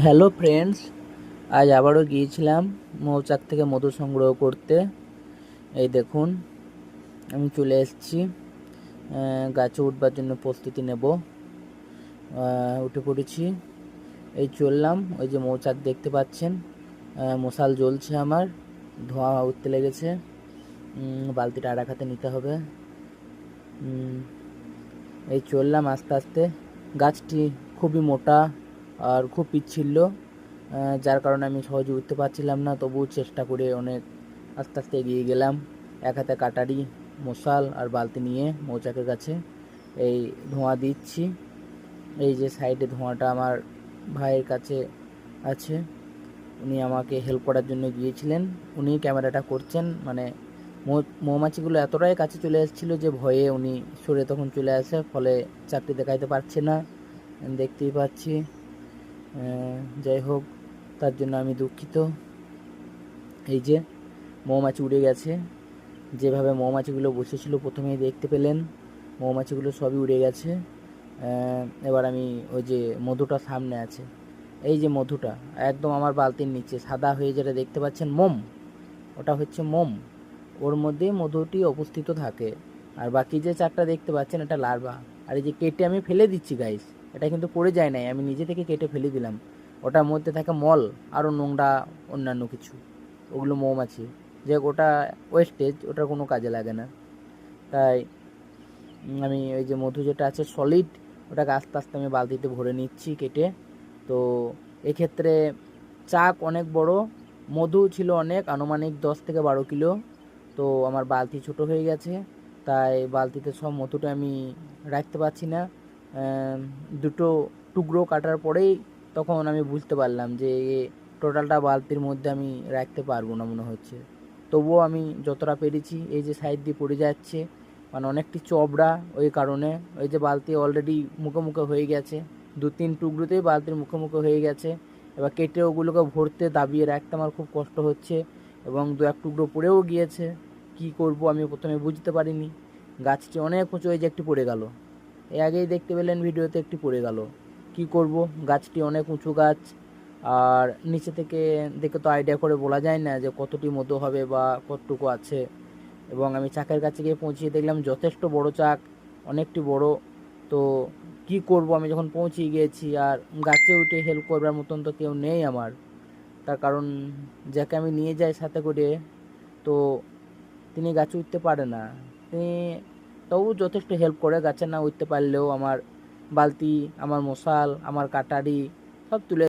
Hello friends, আজ আবারও গিয়েছিলাম মৌচাক থেকে মধু সংগ্রহ করতে। এই দেখুন, আমি চলে এসেছি। গাছে উঠবার জন্য প্রস্তুতি নেব। উঠে পড়েছি। এই চললাম। ওই যে মৌচাক দেখতে পাচ্ছেন, মশাল জ্বলছে আমার, ধোঁয়া উঠতে লেগেছে। বালতিটা আর এক হাতে নিতে হবে। এই চললাম আস্তে আস্তে। গাছটি খুবই মোটা আর খুব পিচ্ছিল, যার কারণে আমি সহজে উঠতে পারছিলাম না। তবুও চেষ্টা করে অনেক আস্তে আস্তে এগিয়ে গেলাম, এক হাতে কাটারি, মশাল আর বালতি নিয়ে মৌচাকের কাছে। এই ধোঁয়া দিচ্ছি। এই যে সাইডে ধোঁয়াটা আমার ভাইয়ের কাছে আছে, উনি আমাকে হেল্প করার জন্য গিয়েছিলেন। উনি ক্যামেরাটা করছেন, মানে মৌমাছিগুলো এতটাই কাছে চলে এসেছিলো যে ভয়ে উনি সরে তখন চলে আসে, ফলে চাকরি দেখাইতে পারছে না, দেখতেই পাচ্ছি। যাই হোক, তার জন্য আমি দুঃখিত। এই যে মৌমাছি উড়ে গেছে। যেভাবে মৌমাছিগুলো বসেছিল প্রথমেই দেখতে পেলেন, মৌমাছিগুলো সবই উড়ে গেছে। এবার আমি ওই যে মধুটা সামনে আছে, এই যে মধুটা একদম আমার বালতির নিচে সাদা হয়ে যেটা দেখতে পাচ্ছেন, মোম, ওটা হচ্ছে মোম। ওর মধ্যেই মধুটি অবস্থিত থাকে। আর বাকি যে চারটা দেখতে পাচ্ছেন, এটা লার্ভা। আর এই যে কেটে আমি ফেলে দিচ্ছি গাইস, এটা কিন্তু পড়ে যায় নাই, আমি নিজে থেকে কেটে ফেলে দিলাম। ওটার মধ্যে থাকে মল, আরও নোংরা অন্যান্য কিছু, ওগুলো মৌমাছি। যে ওটা ওয়েস্টেজ, ওটার কোনো কাজে লাগে না। তাই আমি ওই যে মধু যেটা আছে সলিড, ওটাকে আস্তে আস্তে আমি বালতিতে ভরে নিচ্ছি কেটে। তো এক্ষেত্রে চাক অনেক বড়, মধু ছিল অনেক, আনুমানিক 10 থেকে 12 কিলো। তো আমার বালতি ছোট হয়ে গেছে, তাই বালতিতে সব মধুটা আমি রাখতে পারছি না। দুটো টুকরো কাটার পরেই তখন আমি বুঝতে পারলাম যে টোটালটা বালতির মধ্যে আমি রাখতে পারবো না মনে হচ্ছে। তবুও আমি যতটা পেরেছি, এই যে সাইড দিয়ে পড়ে যাচ্ছে, মানে অনেকটি চবড়া, ওই কারণে ওই যে বালতি অলরেডি মুখে মুখে হয়ে গেছে, 2-3 টুকরোতেই বালতির মুখে মুখে হয়ে গেছে। এবার কেটে ওগুলোকে ভরতে দাবিয়ে রাখতে আমার খুব কষ্ট হচ্ছে, এবং 2-1 টুকরো পড়েও গিয়েছে। কি করব আমি প্রথমে বুঝতে পারিনি। গাছটি অনেক উঁচু, হয়ে যে একটি পড়ে গেল, এর আগেই দেখতে পেলেন ভিডিওতে একটি পড়ে গেল। কি করব, গাছটি অনেক উঁচু গাছ, আর নিচে থেকে দেখে তো আইডিয়া করে বলা যায় না যে কতটি মধু হবে বা কতটুকু আছে। এবং আমি চাকের কাছে গিয়ে পৌঁছিয়ে দেখলাম যথেষ্ট বড় চাক, অনেকটি বড়। তো কি করব, আমি যখন পৌঁছিয়ে গিয়েছি আর গাছে উঠে হেল্প করবার মতন তো কেউ নেই আমার। তার কারণ যাকে আমি নিয়ে যাই সাথে করে, তো তিনি গাছে উঠতে পারে না। তিনি তবু যথেষ্ট হেল্প করে, গাছে না উঠতে পারলেও আমার বালতি, আমার মশাল, আমার কাটারি সব তুলে